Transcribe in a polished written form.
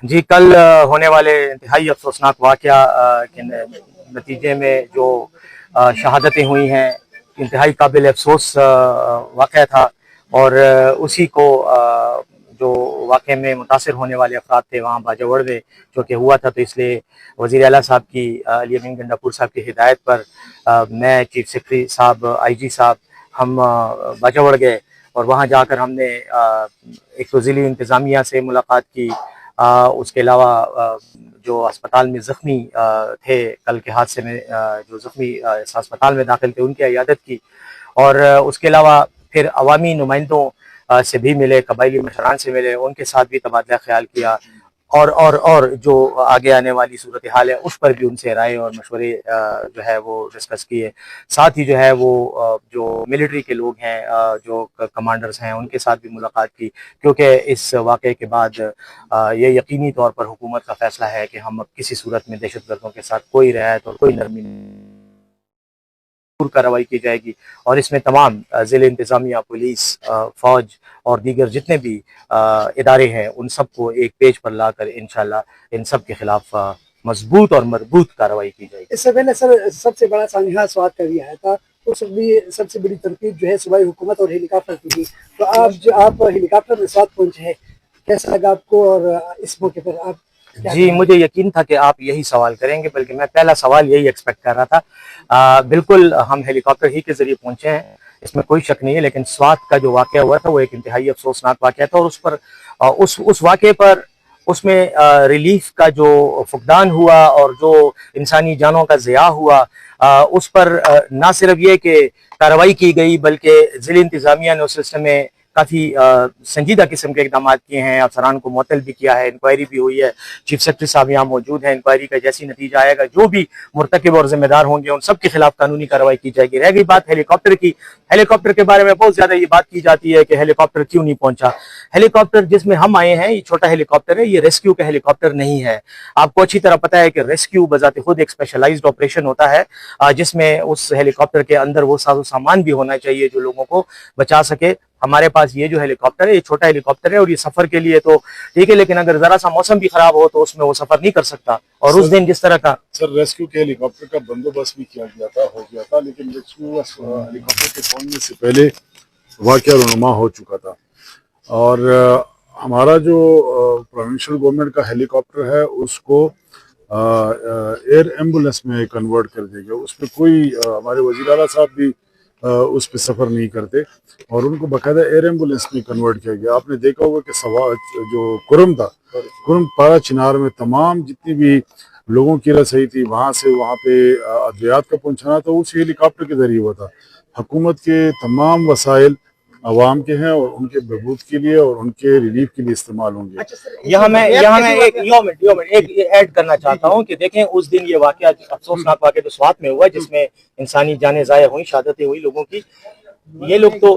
जी, कल होने वाले इंतहाई अफसोसनाक वाक़या के नतीजे में जो शहादतें हुई हैं, इंतहाई काबिल अफसोस वाक़या था। और उसी को जो वाक़ये में मुतासिर होने वाले अफ़राद थे वहाँ बाजवड़ में जो कि हुआ था, तो इसलिए वज़ीर आला साहब की अली अमीन गंडापुर साहब की हिदायत पर मैं, चीफ सेक्रेटरी साहब, आईजी साहब, हम बाजवड़ गए और वहाँ जाकर हमने एक तो ज़िली इंतज़ामिया से मुलाकात की। उसके अलावा जो अस्पताल में ज़ख्मी थे, कल के हादसे में जो ज़ख्मी इस अस्पताल में दाखिल थे, उनकी इयादत की। और उसके अलावा फिर अवामी नुमाइंदों से भी मिले, कबायली मशरान से मिले, उनके साथ भी तबादला ख्याल किया। और जो आगे आने वाली सूरत हाल है उस पर भी उनसे राय और मशवरे जो है वो डिस्कस किए। साथ ही जो है वो जो मिलिट्री के लोग हैं, जो कमांडर्स हैं, उनके साथ भी मुलाकात की, क्योंकि इस वाक़े के बाद ये यकीनी तौर पर हुकूमत का फैसला है कि हम अब किसी सूरत में दहशतगर्दों के साथ कोई रियायत और कोई नरमी कार्रवाई की जाएगी। और इसमें तमाम ज़िले इंतज़ामिया, पुलिस, फ़ौज और दीगर जितने भी इदारे हैं, उन सबको एक पेज पर लाकर इंशाल्लाह इन सब के खिलाफ मजबूत और मजबूत कार्रवाई की जाएगी। इससे पहले सर सबसे बड़ा सानहा स्वात का भी आया था, तो सबसे बड़ी तनकीद जो है सूबाई हुकूमत और हेलीकॉप्टर की थी। तो आप हेलीकॉप्टर में स्वात पहुंचे हैं, कैसा लगा आपको? और इस मौके पर आप जी, मुझे यकीन था कि आप यही सवाल करेंगे, बल्कि मैं पहला सवाल यही एक्सपेक्ट कर रहा था। बिल्कुल हम हेलीकॉप्टर ही के जरिए पहुंचे हैं, इसमें कोई शक नहीं है। लेकिन स्वात का जो वाक़या हुआ था वो एक इंतहाई अफसोसनाक वाक़या था। और उस पर उस वाक़े पर उसमें रिलीफ का जो फुकदान हुआ और जो इंसानी जानों का ज़िया हुआ, उस पर ना सिर्फ ये कि कार्रवाई की गई, बल्कि ज़िले इंतज़ामिया ने उस सिलसिले में काफ़ी संजीदा किस्म के इकदाम किए हैं, अफसरान को मुअत्तल भी किया है, इंक्वायरी भी हुई है। चीफ सेक्रेटरी साहब यहाँ मौजूद हैं। इंक्वायरी का जैसी नतीजा आएगा, जो भी मुर्तकिब और जिम्मेदार होंगे उन सब के खिलाफ कानूनी कार्रवाई की जाएगी। रह गई बात हेलीकॉप्टर की, हेलीकॉप्टर के बारे में बहुत ज्यादा ये बात की जाती है कि हेलीकॉप्टर क्यों नहीं पहुंचा। हेलीकॉप्टर जिसमें हम आए हैं ये छोटा हेलीकॉप्टर है, ये रेस्क्यू का हेलीकॉप्टर नहीं है। आपको अच्छी तरह पता है कि रेस्क्यू बजाते खुद एक स्पेशलाइज्ड ऑपरेशन होता है, जिसमें उस हेलीकॉप्टर के अंदर वो साजो सामान भी होना चाहिए जो लोगों को बचा सके। हमारे पास ये जो हेलीकॉप्टर है ये छोटा हेलीकॉप्टर है और ये सफर के लिए तो ठीक है, लेकिन अगर जरा सा मौसम भी खराब हो तो उसमें वो सफर नहीं कर सकता। और उस दिन जिस तरह का सर रेस्क्यू के हेलीकॉप्टर का बंदोबस्त भी किया गया था, हो गया था, लेकिन रेस्क्यू हेलीकॉप्टर के पहुंचने से पहले वाक़या रुनुमा हो चुका था। और हमारा जो प्रोविंशियल गवर्नमेंट का हेलीकॉप्टर है उसको एयर एम्बुलेंस में कन्वर्ट कर दिया गया। उस पर कोई हमारे वज़ीर आला साहब भी उस पर सफ़र नहीं करते और उनको बाकायदा एयर एम्बुलेंस में कन्वर्ट किया गया। आपने देखा होगा कि जो कुरम था, कुरम पारा चिनार में तमाम जितनी भी लोगों की रसई थी वहाँ से वहाँ पे अद्वियात का पहुँचाना था उस हेलीकॉप्टर के जरिए हुआ था। हुकूमत के तमाम वसाइल आवाम के हैं और उनके बहबूद के लिए और उनके रिलीफ के लिए इस्तेमाल होंगे। यहाँ मैं एक ऐड करना चाहता हूँ कि देखें, उस दिन ये वाकया अफसोसनाक वाकया तो स्वात में हुआ जिसमें इंसानी जानें ज़ाया हुई, शहादतें हुई लोगों की। ये लोग तो